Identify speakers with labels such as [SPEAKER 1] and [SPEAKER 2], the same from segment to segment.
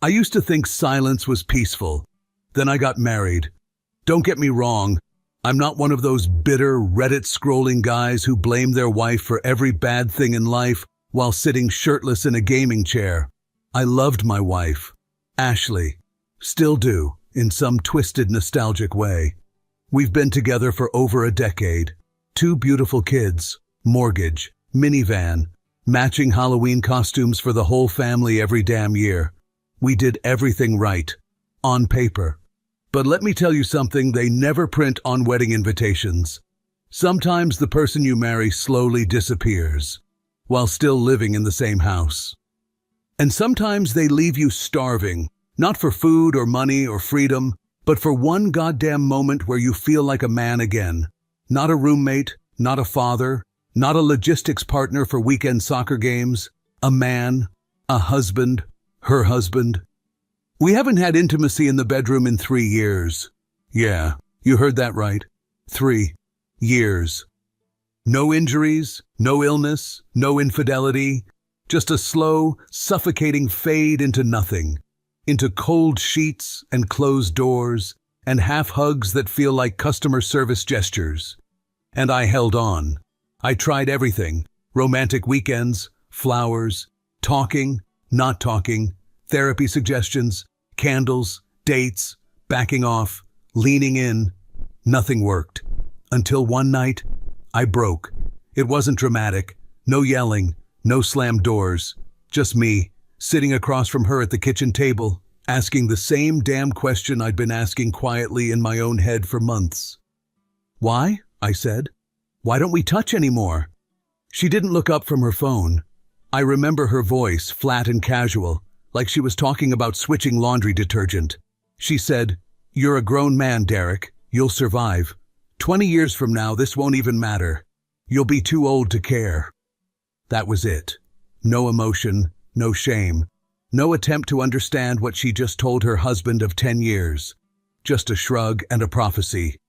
[SPEAKER 1] I used to think silence was peaceful. Then I got married. Don't get me wrong, I'm not one of those bitter Reddit-scrolling guys who blame their wife for every bad thing in life while sitting shirtless in a gaming chair. I loved my wife, Ashley. Still do, in some twisted, nostalgic way. We've been together for over a decade. 2 beautiful kids, mortgage, minivan, matching Halloween costumes for the whole family every damn year. We did everything right, on paper. But let me tell you something they never print on wedding invitations. Sometimes the person you marry slowly disappears, while still living in the same house. And sometimes they leave you starving, not for food or money or freedom, but for one goddamn moment where you feel like a man again. Not a roommate, not a father, not a logistics partner for weekend soccer games. A man, a husband, her husband. We haven't had intimacy in the bedroom in 3 years. Yeah, you heard that right. 3 years. No injuries, no illness, no infidelity. Just a slow, suffocating fade into nothing. Into cold sheets and closed doors and half hugs that feel like customer service gestures. And I held on. I tried everything. Romantic weekends, flowers, talking, not talking, therapy suggestions, candles, dates, backing off, leaning in. Nothing worked. Until one night, I broke. It wasn't dramatic. No yelling, no slammed doors. Just me, sitting across from her at the kitchen table, asking the same damn question I'd been asking quietly in my own head for months. "Why?" I said. "Why don't we touch anymore?" She didn't look up from her phone. I remember her voice, flat and casual, like she was talking about switching laundry detergent. She said, "You're a grown man, Derek. You'll survive. 20 years from now, this won't even matter. You'll be too old to care." That was it. No emotion, no shame, no attempt to understand what she just told her husband of 10 years. Just a shrug and a prophecy.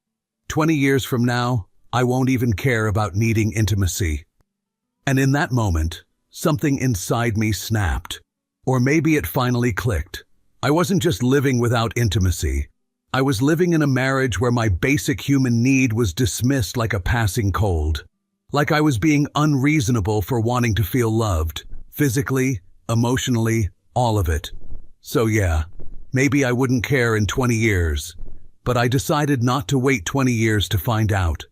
[SPEAKER 1] 20 years from now, I won't even care about needing intimacy. And in that moment, something inside me snapped. Or maybe it finally clicked. I wasn't just living without intimacy. I was living in a marriage where my basic human need was dismissed like a passing cold. Like I was being unreasonable for wanting to feel loved. Physically, emotionally, all of it. So yeah, maybe I wouldn't care in 20 years. But I decided not to wait 20 years to find out.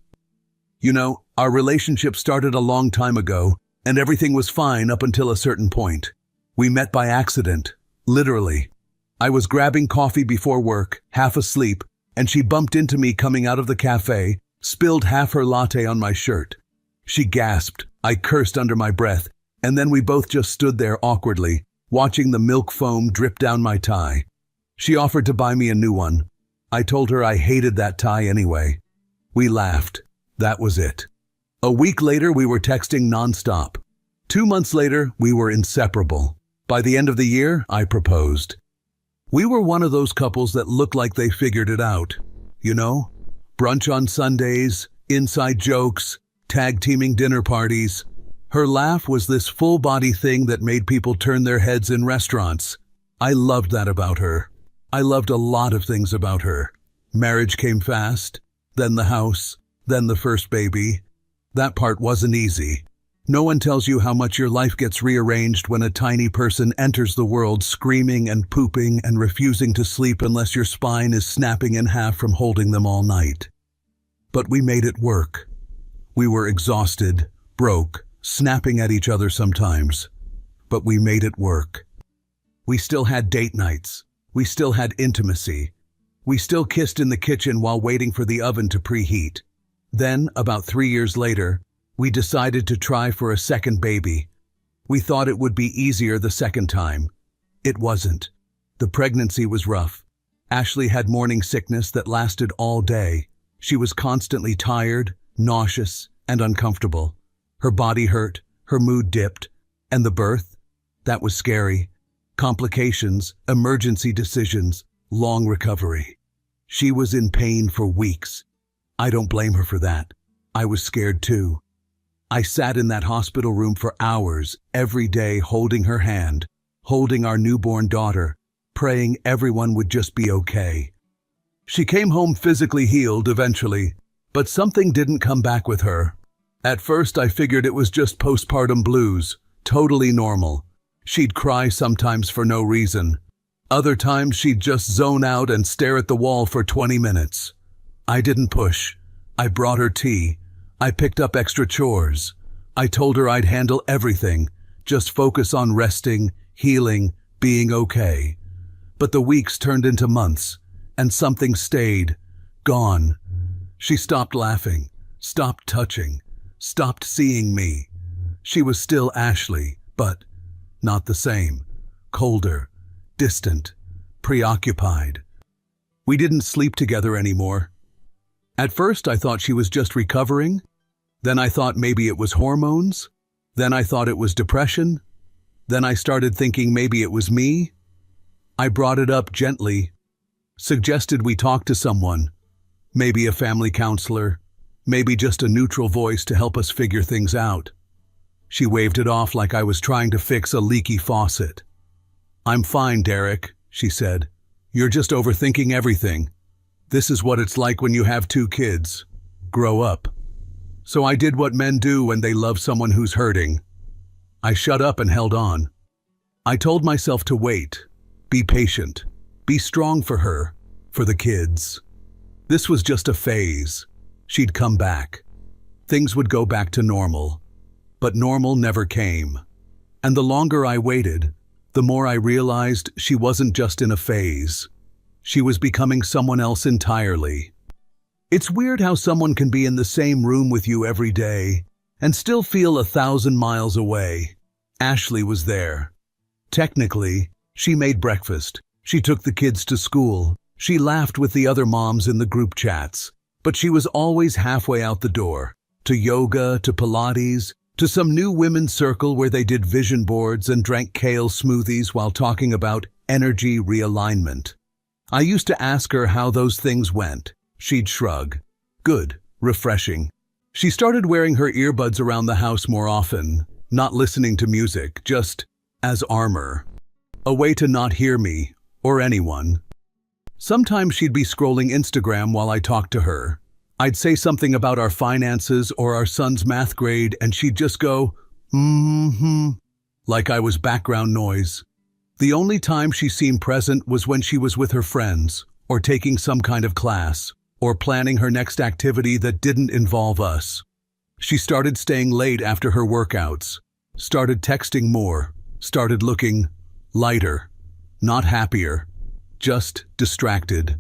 [SPEAKER 1] You know, our relationship started a long time ago, and everything was fine up until a certain point. We met by accident, literally. I was grabbing coffee before work, half asleep, and she bumped into me coming out of the cafe, spilled half her latte on my shirt. She gasped, I cursed under my breath, and then we both just stood there awkwardly, watching the milk foam drip down my tie. She offered to buy me a new one. I told her I hated that tie anyway. We laughed. That was it. A week later, we were texting nonstop. 2 months later, we were inseparable. By the end of the year, I proposed. We were one of those couples that looked like they figured it out. You know? Brunch on Sundays, inside jokes, tag-teaming dinner parties. Her laugh was this full-body thing that made people turn their heads in restaurants. I loved that about her. I loved a lot of things about her. Marriage came fast, then the house, then the first baby. That part wasn't easy. No one tells you how much your life gets rearranged when a tiny person enters the world screaming and pooping and refusing to sleep unless your spine is snapping in half from holding them all night. But we made it work. We were exhausted, broke, snapping at each other sometimes. But we made it work. We still had date nights. We still had intimacy. We still kissed in the kitchen while waiting for the oven to preheat. Then, about 3 years later, we decided to try for a second baby. We thought it would be easier the second time. It wasn't. The pregnancy was rough. Ashley had morning sickness that lasted all day. She was constantly tired, nauseous, and uncomfortable. Her body hurt, her mood dipped, and the birth? That was scary. Complications, emergency decisions, long recovery. She was in pain for weeks. I don't blame her for that. I was scared too. I sat in that hospital room for hours, every day holding her hand, holding our newborn daughter, praying everyone would just be okay. She came home physically healed eventually, but something didn't come back with her. At first I figured it was just postpartum blues, totally normal. She'd cry sometimes for no reason. Other times she'd just zone out and stare at the wall for 20 minutes. I didn't push. I brought her tea. I picked up extra chores. I told her I'd handle everything, just focus on resting, healing, being okay. But the weeks turned into months, and something stayed, gone. She stopped laughing, stopped touching, stopped seeing me. She was still Ashley, but not the same. Colder, distant, preoccupied. We didn't sleep together anymore. At first I thought she was just recovering. Then I thought maybe it was hormones. Then I thought it was depression. Then I started thinking maybe it was me. I brought it up gently, suggested we talk to someone, maybe a family counselor, maybe just a neutral voice to help us figure things out. She waved it off like I was trying to fix a leaky faucet. "I'm fine, Derek," she said. "You're just overthinking everything. This is what it's like when you have 2 kids. Grow up." So I did what men do when they love someone who's hurting. I shut up and held on. I told myself to wait, be patient, be strong for her, for the kids. This was just a phase. She'd come back. Things would go back to normal. But normal never came. And the longer I waited, the more I realized she wasn't just in a phase. She was becoming someone else entirely. It's weird how someone can be in the same room with you every day and still feel 1,000 miles away. Ashley was there. Technically, she made breakfast. She took the kids to school. She laughed with the other moms in the group chats. But she was always halfway out the door, to yoga, to Pilates, to some new women's circle where they did vision boards and drank kale smoothies while talking about energy realignment. I used to ask her how those things went. She'd shrug. Good, refreshing. She started wearing her earbuds around the house more often, not listening to music, just as armor. A way to not hear me, or anyone. Sometimes she'd be scrolling Instagram while I talked to her. I'd say something about our finances or our son's math grade, and she'd just go, like I was background noise. The only time she seemed present was when she was with her friends, or taking some kind of class, or planning her next activity that didn't involve us. She started staying late after her workouts, started texting more, started looking lighter, not happier, just distracted.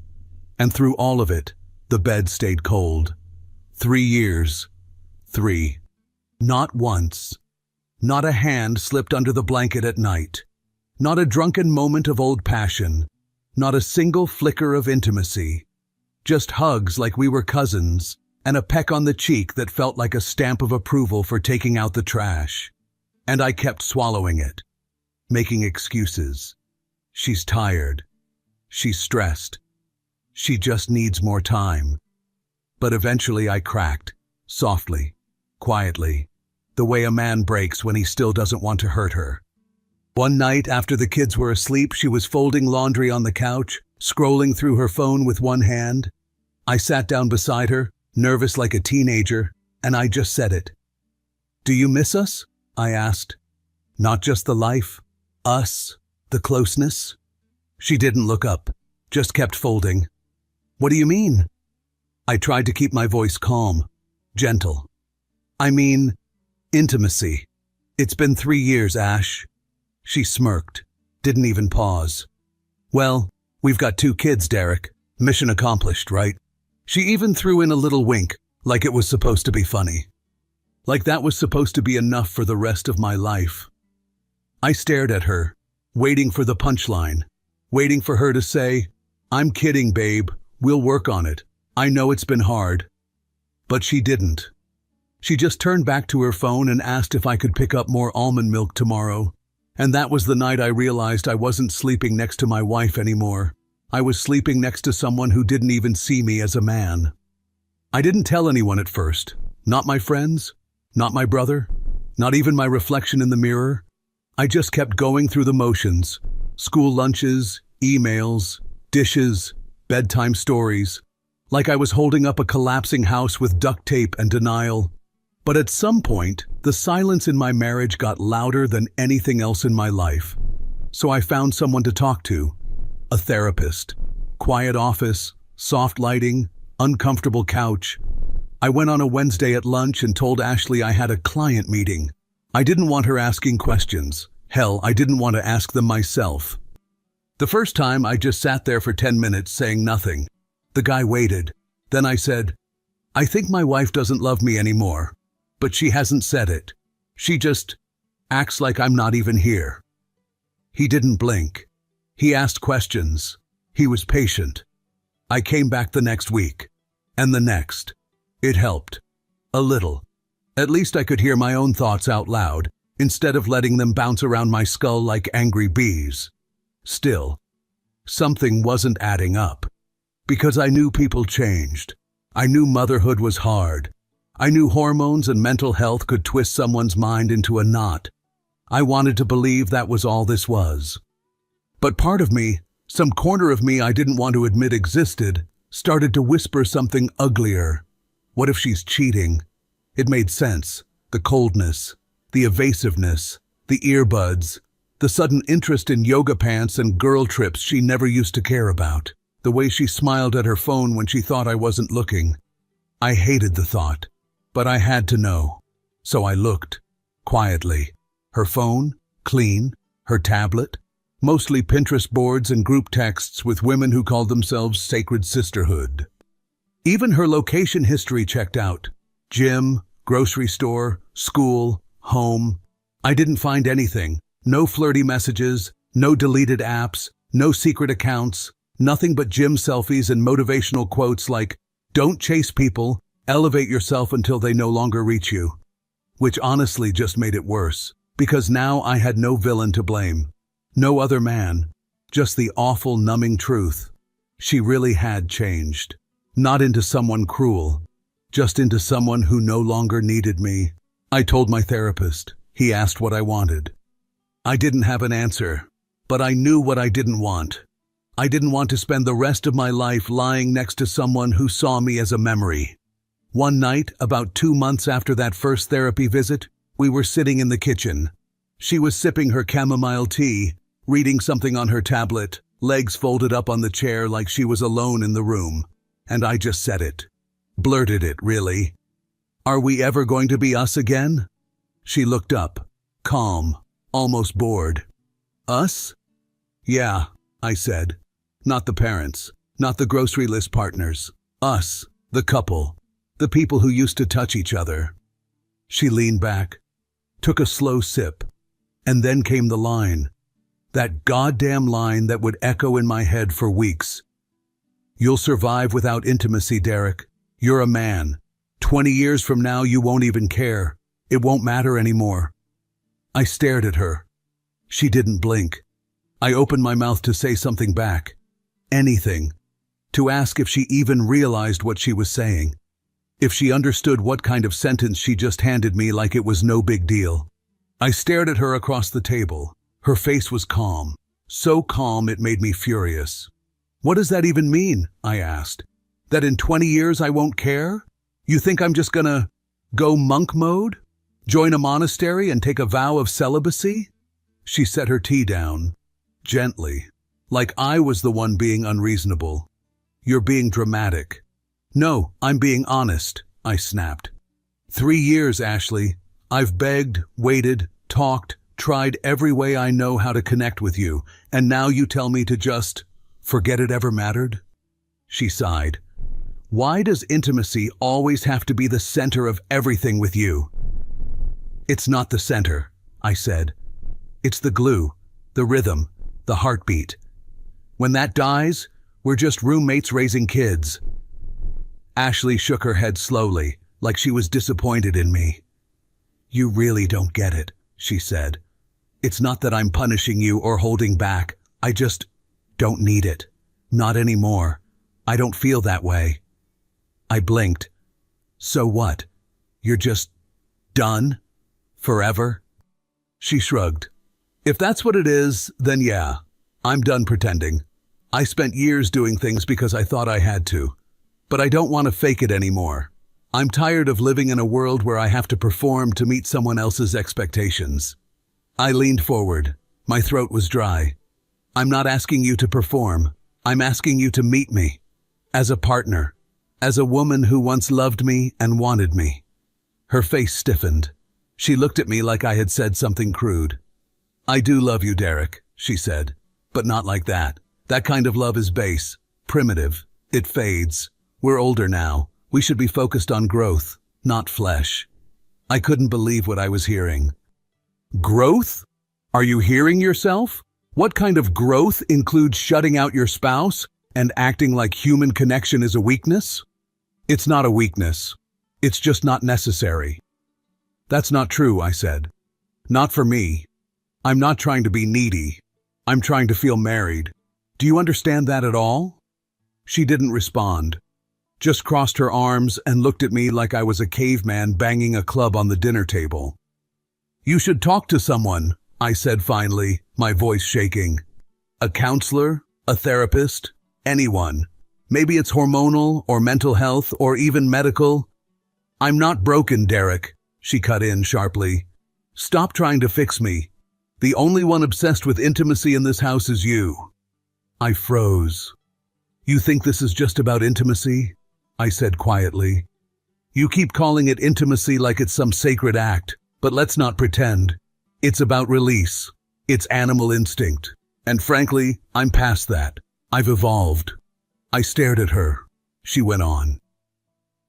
[SPEAKER 1] And through all of it, the bed stayed cold. 3 years. 3. Not once. Not a hand slipped under the blanket at night. Not a drunken moment of old passion. Not a single flicker of intimacy. Just hugs like we were cousins, and a peck on the cheek that felt like a stamp of approval for taking out the trash. And I kept swallowing it, making excuses. She's tired. She's stressed. She just needs more time. But eventually I cracked, softly, quietly, the way a man breaks when he still doesn't want to hurt her. One night after the kids were asleep, she was folding laundry on the couch, scrolling through her phone with one hand. I sat down beside her, nervous like a teenager, and I just said it. "Do you miss us?" I asked. "Not just the life, us, the closeness?" She didn't look up, just kept folding. "What do you mean?" I tried to keep my voice calm, gentle. "I mean, intimacy. It's been 3 years, Ash." She smirked, didn't even pause. "Well, we've got 2 kids, Derek. Mission accomplished, right?" She even threw in a little wink, like it was supposed to be funny. Like that was supposed to be enough for the rest of my life. I stared at her, waiting for the punchline, waiting for her to say, "I'm kidding, babe. We'll work on it. I know it's been hard." But she didn't. She just turned back to her phone and asked if I could pick up more almond milk tomorrow. And that was the night I realized I wasn't sleeping next to my wife anymore. I was sleeping next to someone who didn't even see me as a man. I didn't tell anyone at first. Not my friends, not my brother, not even my reflection in the mirror. I just kept going through the motions. School lunches, Emails, dishes, bedtime stories. Like I was holding up a collapsing house with duct tape and denial. But at some point, the silence in my marriage got louder than anything else in my life. So I found someone to talk to. A therapist. Quiet office, soft lighting, uncomfortable couch. I went on a Wednesday at lunch and told Ashley I had a client meeting. I didn't want her asking questions. Hell, I didn't want to ask them myself. The first time, I just sat there for 10 minutes saying nothing. The guy waited. Then I said, "I think my wife doesn't love me anymore. But she hasn't said it. She just acts like I'm not even here." He didn't blink. He asked questions. He was patient. I came back the next week. And the next. It helped. A little. At least I could hear my own thoughts out loud, instead of letting them bounce around my skull like angry bees. Still, something wasn't adding up. Because I knew people changed. I knew motherhood was hard. I knew hormones and mental health could twist someone's mind into a knot. I wanted to believe that was all this was. But part of me, some corner of me I didn't want to admit existed, started to whisper something uglier. What if she's cheating? It made sense. The coldness, the evasiveness, the earbuds, the sudden interest in yoga pants and girl trips she never used to care about. The way she smiled at her phone when she thought I wasn't looking. I hated the thought, but I had to know. So I looked, quietly. Her phone, clean. Her tablet, mostly Pinterest boards and group texts with women who called themselves Sacred Sisterhood. Even her location history checked out. Gym, grocery store, school, home. I didn't find anything. No flirty messages, no deleted apps, no secret accounts, nothing but gym selfies and motivational quotes like, "Don't chase people, elevate yourself until they no longer reach you." Which honestly just made it worse, because now I had no villain to blame. No other man, just the awful, numbing truth. She really had changed. Not into someone cruel, just into someone who no longer needed me. I told my therapist. He asked what I wanted. I didn't have an answer, but I knew what I didn't want. I didn't want to spend the rest of my life lying next to someone who saw me as a memory. One night, about 2 months after that first therapy visit, we were sitting in the kitchen. She was sipping her chamomile tea, reading something on her tablet, legs folded up on the chair like she was alone in the room. And I just said it. Blurted it, really. "Are we ever going to be us again?" She looked up, calm, almost bored. "Us?" "Yeah," I said. "Not the parents, not the grocery list partners. Us, the couple, the people who used to touch each other." She leaned back, took a slow sip, and then came the line. That goddamn line that would echo in my head for weeks. "You'll survive without intimacy, Derek. You're a man. 20 years from now, you won't even care. It won't matter anymore." I stared at her. She didn't blink. I opened my mouth to say something back. Anything. To ask if she even realized what she was saying. If she understood what kind of sentence she just handed me like it was no big deal. I stared at her across the table. Her face was calm. So calm it made me furious. "What does that even mean?" I asked. "That in 20 years I won't care? You think I'm just gonna go monk mode? Join a monastery and take a vow of celibacy?" She set her tea down, gently, like I was the one being unreasonable. "You're being dramatic." "No, I'm being honest," I snapped. 3 years, Ashley. I've begged, waited, talked, tried every way I know how to connect with you, and now you tell me to just forget it ever mattered? She sighed. "Why does intimacy always have to be the center of everything with you?" "It's not the center," I said. "It's the glue, the rhythm, the heartbeat. When that dies, we're just roommates raising kids." Ashley shook her head slowly, like she was disappointed in me. "You really don't get it," she said. "It's not that I'm punishing you or holding back. I just don't need it. Not anymore. I don't feel that way." I blinked. "So what? You're just done? Forever?" She shrugged. "If that's what it is, then yeah, I'm done pretending. I spent years doing things because I thought I had to. But I don't want to fake it anymore. I'm tired of living in a world where I have to perform to meet someone else's expectations. I leaned forward. My throat was dry. I'm not asking you to perform. I'm asking you to meet me. As a partner. As a woman who once loved me and wanted me. Her face stiffened. She looked at me like I had said something crude. I do love you, Derek, she said. But not like that. That kind of love is base, primitive. It fades. We're older now. We should be focused on growth, not flesh. I couldn't believe what I was hearing. Growth? Are you hearing yourself? What kind of growth includes shutting out your spouse and acting like human connection is a weakness? It's not a weakness. It's just not necessary. That's not true, I said. Not for me. I'm not trying to be needy. I'm trying to feel married. Do you understand that at all? She didn't respond. Just crossed her arms and looked at me like I was a caveman banging a club on the dinner table. You should talk to someone, I said finally, my voice shaking. A counselor, a therapist, anyone. Maybe it's hormonal or mental health or even medical. I'm not broken, Derek, she cut in sharply. Stop trying to fix me. The only one obsessed with intimacy in this house is you. I froze. You think this is just about intimacy? I said quietly. You keep calling it intimacy like it's some sacred act, but let's not pretend. It's about release. It's animal instinct. And frankly, I'm past that. I've evolved. I stared at her. She went on.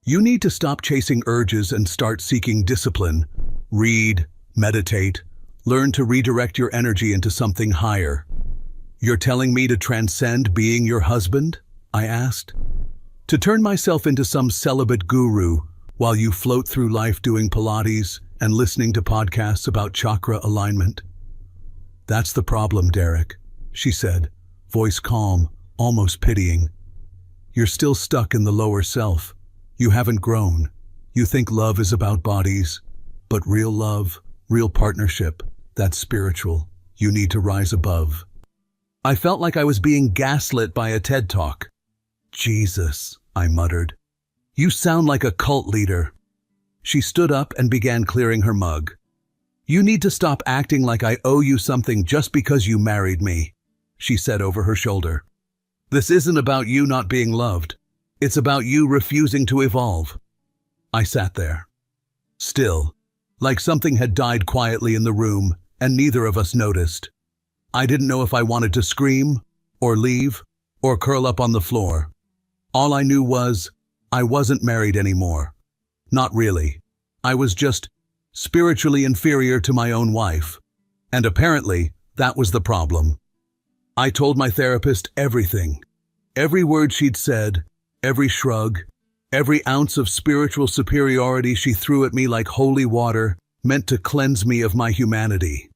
[SPEAKER 1] You need to stop chasing urges and start seeking discipline. Read, meditate, learn to redirect your energy into something higher. You're telling me to transcend being your husband? I asked. To turn myself into some celibate guru while you float through life doing Pilates and listening to podcasts about chakra alignment? That's the problem, Derek, she said, voice calm, almost pitying. You're still stuck in the lower self. You haven't grown. You think love is about bodies, but real love, real partnership, that's spiritual. You need to rise above. I felt like I was being gaslit by a TED Talk. Jesus, I muttered. You sound like a cult leader. She stood up and began clearing her mug. You need to stop acting like I owe you something just because you married me, she said over her shoulder. This isn't about you not being loved. It's about you refusing to evolve. I sat there, still, like something had died quietly in the room and neither of us noticed. I didn't know if I wanted to scream, or leave, or curl up on the floor. All I knew was, I wasn't married anymore. Not really. I was just spiritually inferior to my own wife. And apparently, that was the problem. I told my therapist everything. Every word she'd said, every shrug, every ounce of spiritual superiority she threw at me like holy water, meant to cleanse me of my humanity.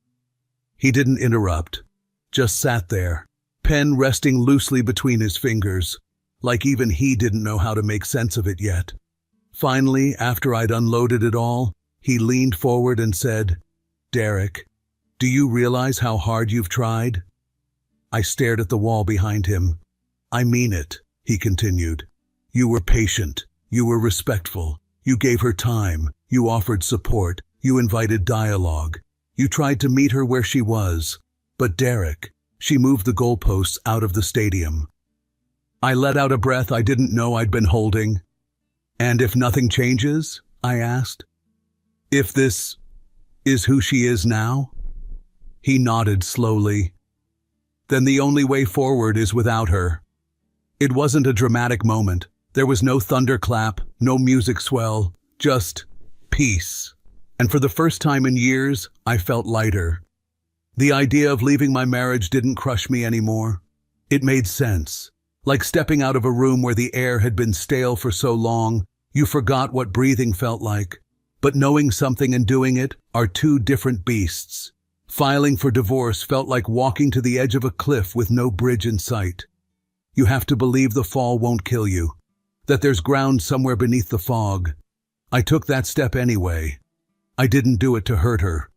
[SPEAKER 1] He didn't interrupt, just sat there, pen resting loosely between his fingers, like even he didn't know how to make sense of it yet. Finally, after I'd unloaded it all, he leaned forward and said, Derek, do you realize how hard you've tried? I stared at the wall behind him. I mean it, he continued. You were patient. You were respectful. You gave her time. You offered support. You invited dialogue. You tried to meet her where she was. But Derek, she moved the goalposts out of the stadium. I let out a breath I didn't know I'd been holding. And if nothing changes? I asked. If this is who she is now? He nodded slowly. Then the only way forward is without her. It wasn't a dramatic moment. There was no thunderclap, no music swell, just peace. And for the first time in years, I felt lighter. The idea of leaving my marriage didn't crush me anymore. It made sense. Like stepping out of a room where the air had been stale for so long, you forgot what breathing felt like. But knowing something and doing it are two different beasts. Filing for divorce felt like walking to the edge of a cliff with no bridge in sight. You have to believe the fall won't kill you, that there's ground somewhere beneath the fog. I took that step anyway. I didn't do it to hurt her.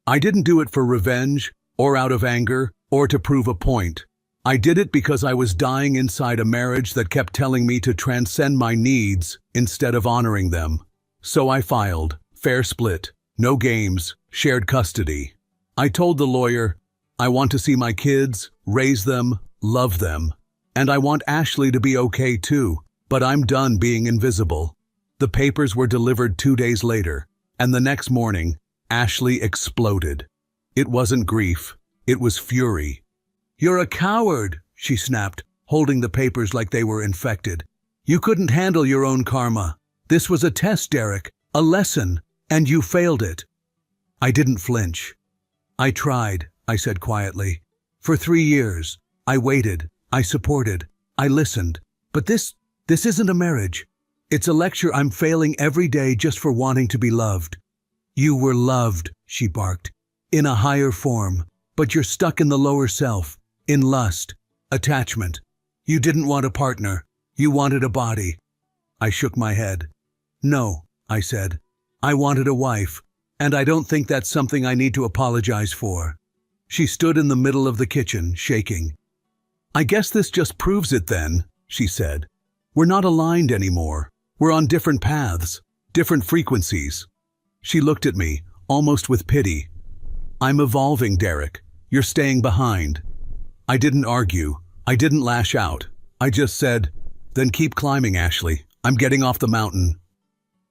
[SPEAKER 1] I didn't do it for revenge, or out of anger, or to prove a point. I did it because I was dying inside a marriage that kept telling me to transcend my needs instead of honoring them. So I filed, fair split, no games, shared custody. I told the lawyer, I want to see my kids, raise them, love them. And I want Ashley to be okay too, but I'm done being invisible. The papers were delivered 2 days later, and the next morning, Ashley exploded. It wasn't grief, it was fury. "You're a coward," she snapped, holding the papers like they were infected. "You couldn't handle your own karma. This was a test, Derek, a lesson, and you failed it." I didn't flinch. "I tried," I said quietly. "For 3 years. I waited, I supported, I listened. But this isn't a marriage. It's a lecture I'm failing every day just for wanting to be loved." "You were loved," she barked, "in a higher form, but you're stuck in the lower self, in lust, attachment. You didn't want a partner, you wanted a body." I shook my head. "No," I said, "I wanted a wife, and I don't think that's something I need to apologize for." She stood in the middle of the kitchen, shaking. "I guess this just proves it then," she said. "We're not aligned anymore. We're on different paths, different frequencies." She looked at me, almost with pity. "I'm evolving, Derek. You're staying behind." I didn't argue. I didn't lash out. I just said, "Then keep climbing, Ashley. I'm getting off the mountain."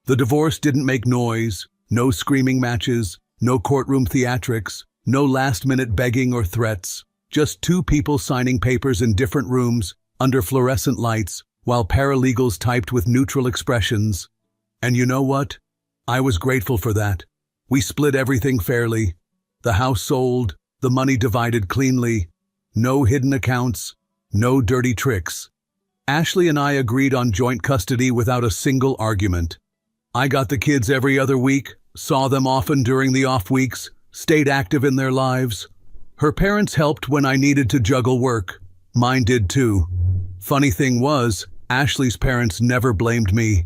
[SPEAKER 1] The divorce didn't make noise, no screaming matches, no courtroom theatrics, no last-minute begging or threats. Just 2 people signing papers in different rooms, under fluorescent lights, while paralegals typed with neutral expressions. And you know what? I was grateful for that. We split everything fairly. The house sold, the money divided cleanly. No hidden accounts, no dirty tricks. Ashley and I agreed on joint custody without a single argument. I got the kids every other week, saw them often during the off weeks, stayed active in their lives. Her parents helped when I needed to juggle work. Mine did too. Funny thing was, Ashley's parents never blamed me.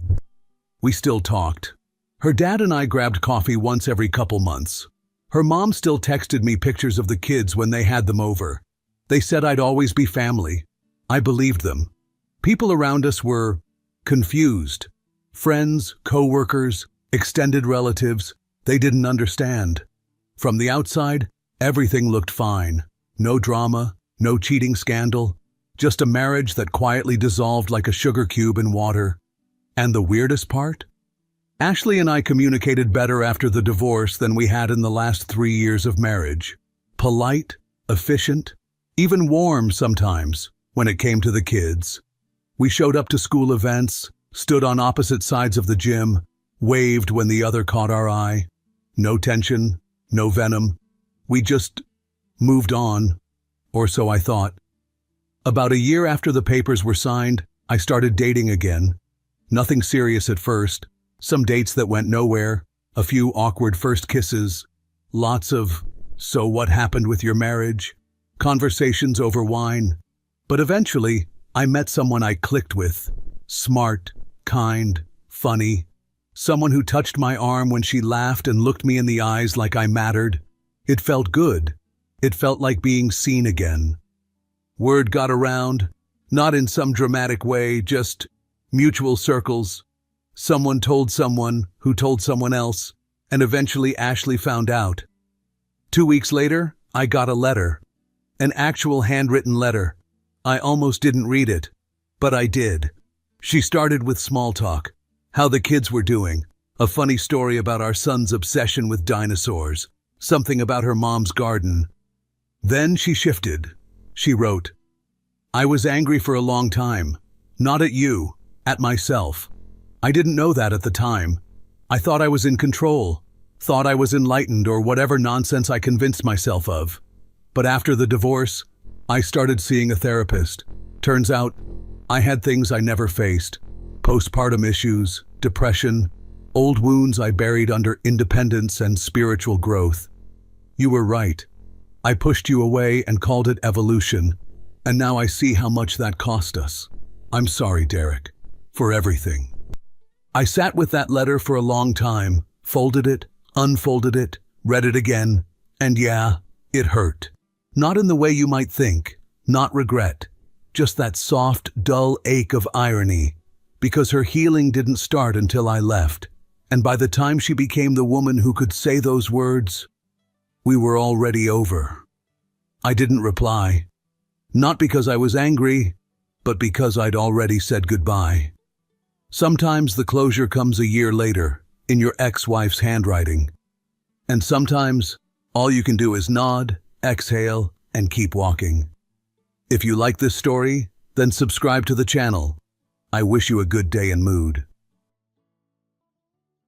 [SPEAKER 1] We still talked. Her dad and I grabbed coffee once every couple months. Her mom still texted me pictures of the kids when they had them over. They said I'd always be family. I believed them. People around us were confused. Friends, co-workers, extended relatives, they didn't understand. From the outside, everything looked fine. No drama, no cheating scandal, just a marriage that quietly dissolved like a sugar cube in water. And the weirdest part? Ashley and I communicated better after the divorce than we had in the last 3 years of marriage. Polite, efficient, even warm sometimes when it came to the kids. We showed up to school events, stood on opposite sides of the gym, waved when the other caught our eye. No tension, no venom. We just moved on, or so I thought. About a year after the papers were signed, I started dating again. Nothing serious at first. Some dates that went nowhere, a few awkward first kisses, lots of, "So what happened with your marriage?" conversations over wine. But eventually, I met someone I clicked with. Smart, kind, funny. Someone who touched my arm when she laughed and looked me in the eyes like I mattered. It felt good. It felt like being seen again. Word got around, not in some dramatic way, just mutual circles. Someone told someone who told someone else, and eventually Ashley found out. 2 weeks later, I got a letter. An actual handwritten letter. I almost didn't read it, but I did. She started with small talk, how the kids were doing, a funny story about our son's obsession with dinosaurs, something about her mom's garden. Then she shifted. She wrote, "I was angry for a long time, not at you, at myself. I didn't know that at the time. I thought I was in control, thought I was enlightened or whatever nonsense I convinced myself of. But after the divorce, I started seeing a therapist. Turns out, I had things I never faced. Postpartum issues, depression, old wounds I buried under independence and spiritual growth. You were right. I pushed you away and called it evolution. And now I see how much that cost us. I'm sorry, Derek, for everything." I sat with that letter for a long time, folded it, unfolded it, read it again, and yeah, it hurt. Not in the way you might think, Not regret, just that soft, dull ache of irony, because her healing didn't start until I left. And by the time she became the woman who could say those words, we were already over. I didn't reply, not because I was angry, but because I'd already said goodbye. Sometimes the closure comes a year later, in your ex-wife's handwriting. And sometimes, all you can do is nod, exhale, and keep walking. If you like this story, then subscribe to the channel. I wish you a good day and mood.